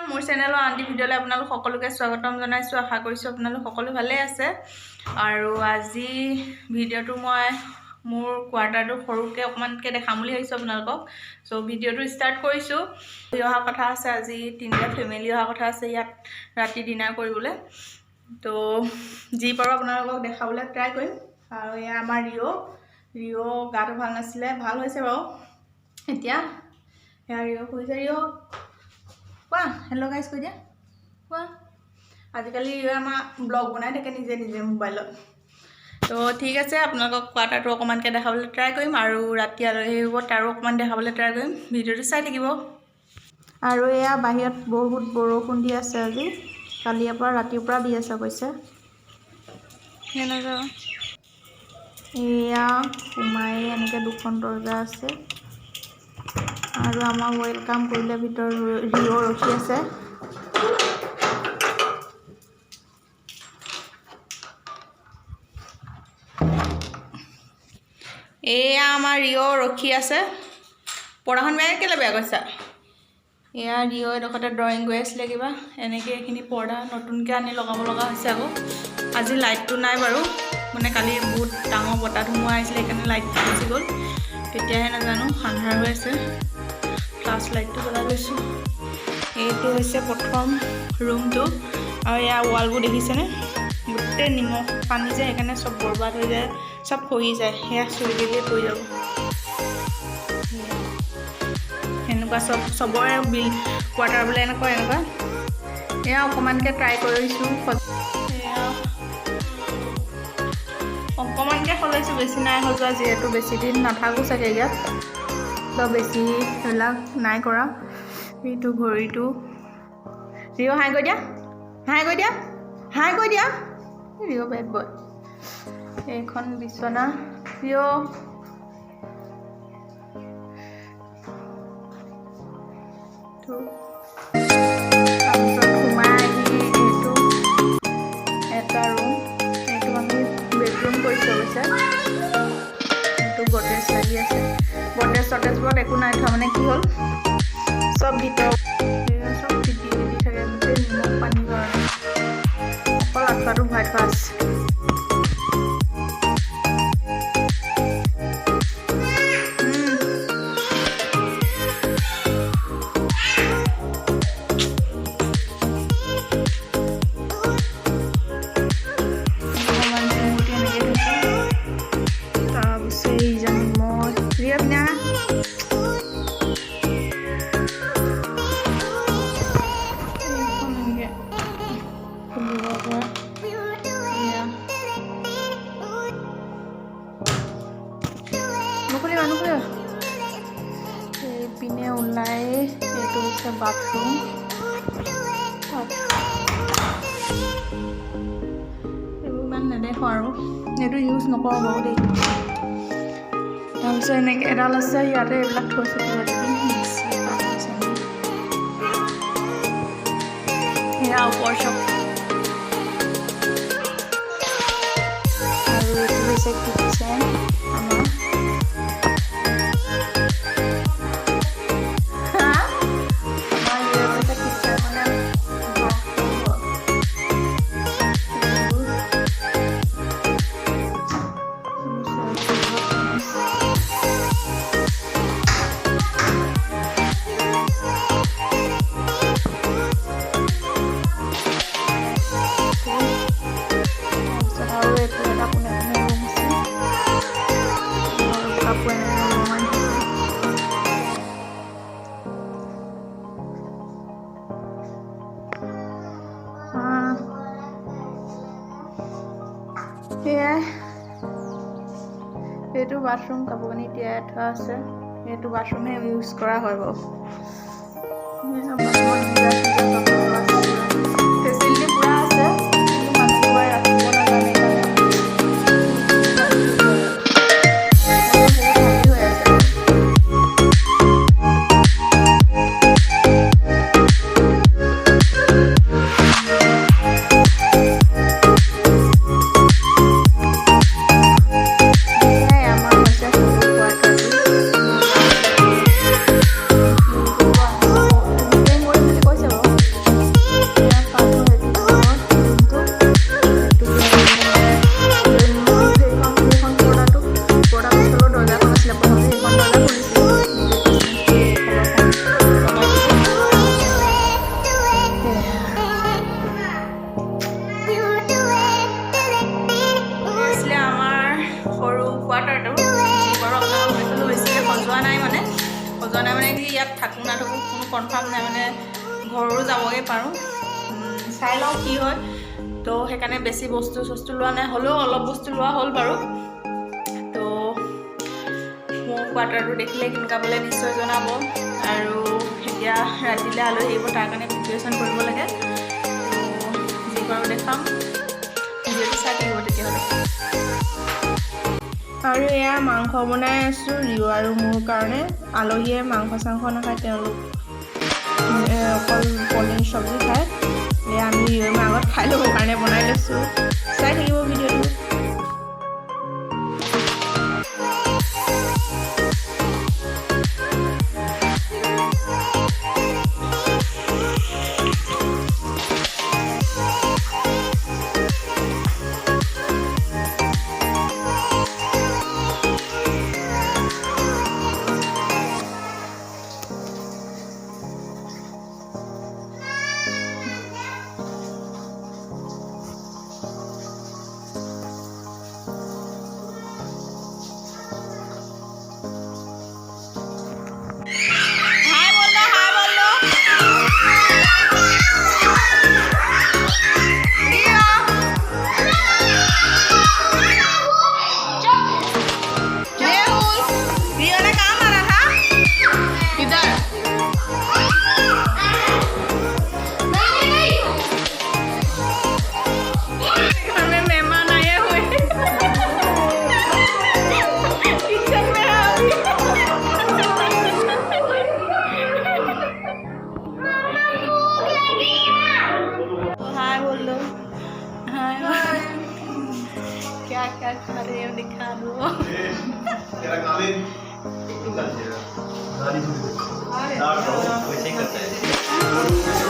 মোৰ চেনেলৰ আন্টি ভিডিঅ'লৈ আপোনালোক সকলোকে স্বাগতম জনাইছোঁ। আশা কৰিছোঁ আপোনালোক সকলো ভালে আছে। আৰু আজি ভিডিঅ'টো মই মোৰ কোৱাৰ্টাৰটো সৰুকৈ অকণমানকৈ দেখাম বুলি ভাবিছোঁ আপোনালোকক। চ' ভিডিঅ'টো ষ্টাৰ্ট কৰিছোঁ। অহা কথা আছে, আজি তিনিটা ফেমিলি অহা কথা আছে ইয়াত ৰাতি ডিনাৰ কৰিবলৈ। তো যি পাৰোঁ আপোনালোকক দেখাবলৈ ট্ৰাই কৰিম। আৰু এয়া আমাৰ ৰিঅ' গাটো ভাল নাছিলে, ভাল হৈছে বাৰু এতিয়া। এয়া ৰিঅ' শুইছে। ৰিঅ' কোৱা হেল্ল' গাইজ কৈ দিয়া, কোৱা। আজিকালি আমাৰ ব্লগ বনাই থাকে নিজে নিজে মোবাইলত। তো ঠিক আছে, আপোনালোকক কোৱাৰ্টাৰটো অকণমানকৈ দেখাবলৈ ট্ৰাই কৰিম। আৰু ৰাতি আলহী আহিব তাৰো অকণমান দেখাবলৈ ট্ৰাই কৰিম। ভিডিঅ'টো চাই থাকিব। আৰু এয়া বাহিৰত বহুত বৰষুণ দি আছে আজি, কালিৰ পৰা ৰাতিৰ পৰা দি আছে অৱশ্যে। এয়া সোমাই এনেকৈ দুখন দৰ্জা আছে। আৰু আমাক ৱেলকাম কৰিলে ভিতৰত ৰিঅ' ৰখি আছে। এয়া আমাৰ ৰিঅ' ৰখি আছে। পঢ়াখন কেলৈ বেয়া কৈছা? এয়া ৰিঅ' এডোখৰতে ড্ৰয়িং কৰি আছিলে কিবা, এনেকৈ এইখিনি পৰ্দা নতুনকৈ আনি লগাব লগা হৈছে আকৌ। আজি লাইটটো নাই বাৰু, মানে কালি বহুত ডাঙৰ বতাহ ধুমুহা আহিছিলে, সেইকাৰণে লাইটটো গুচি গ'ল। তেতিয়াহে নাজানো, আন্ধাৰ হৈ আছে। ফ্লাছ লাইটটো জ্বলাই লৈছোঁ। এইটো হৈছে প্ৰথম ৰুমটো। আৰু এয়া ৱালবোৰ দেখিছেনে, গোটেই নিমখ পানী যায়, সেইকাৰণে চব বৰবাদ হৈ যায়, চব খহি যায়। সেয়া চুই দিলেই পৰি যাব। এনেকুৱা চবৰে কোৱাৰ্টাৰ বোলে এনেকুৱা। এয়া অকণমানকৈ ট্ৰাই কৰিছোঁ। এয়া অকণমানকৈ সলাইছোঁ, বেছি নাই সজোৱা, যিহেতু বেছি দিন নাথাকোঁ চাগে ইয়াত। তো বেছি সেইবিলাক নাই কৰা। এইটো ঘড়ীটো ৰিঅ' হাই কৈ দিয়া, হাই কৈ দিয়া, হাই কৈ দিয়া। Rio' bad boy. এইখন বিচনা ৰিঅ'। তাৰপিছত সোমাই আহি এইটো এটা ৰুম, এইটো আমি বেডৰুম কৰিছোঁ অৱশ্যে। এইটো গডৰেজ লাগি আছে। গডৰেজবোৰত একো নাই থোৱা, মানে কি হ'ল চব ভিতৰত চব তিতি থাকে, গোটেই নিমখ পানী কাৰণে। অকল আঁঠুৱাটো ভৰাই থোৱা আছে। এইপিনে ওলাই এইটো হৈছে বাথৰুম। এইবোৰ ইমান নেদেখোঁ আৰু, এইটো ইউজ নকৰোঁ বাৰু দেই। তাৰপিছত এনেকৈ এডাল আছে, ইয়াতে এইবিলাক থৈছোঁ কিবা কিবি। সেয়া ওপৰ চব। আৰু এইটো হৈছে কিটচেন আমাৰ। সেয়াই, এইটো বাথৰুম, কাপোৰ কানি তিয়াই থোৱা আছে। এইটো বাথৰুমে ইউজ কৰা হয় বাৰু। ফেচিলিটি পূৰা আছে, কিন্তু মানুহবোৰে ৰাখিব নাজানে কাৰণে। কনফাৰ্ম নাই, মানে ঘৰো যাবগৈ পাৰোঁ, চাই লওঁ কি হয়। তো সেইকাৰণে বেছি বস্তু লোৱা নাই, হ'লেও অলপ বস্তু লোৱা হ'ল বাৰু। তো মোৰ কোৱাৰ্টাৰটো দেখিলে কেনেকুৱা পালে নিশ্চয় জনাব। আৰু এতিয়া ৰাতিলৈ আলহী আহিব, তাৰ কাৰণে প্ৰিপেৰেশ্যন কৰিব লাগে। তো যি পাৰোঁ দেখাম, ভিডিঅ'টো চাই থাকিব তেতিয়াহ'লে। আৰু এয়া মাংস বনাই আছোঁ ৰিঅ' আৰু মোৰ কাৰণে। আলহীয়ে মাংস চাংস নাখায়, তেওঁলোক অকল পনীৰ চব্জি খায়। এয়া আমি ৰিঅ'ৰ আগত খাই ল'বৰ কাৰণে বনাই লৈছোঁ, চাই থাকিব ভিডিঅ'টো। क्या क्या खा रहे हो दिखा दो। वैसे करता है।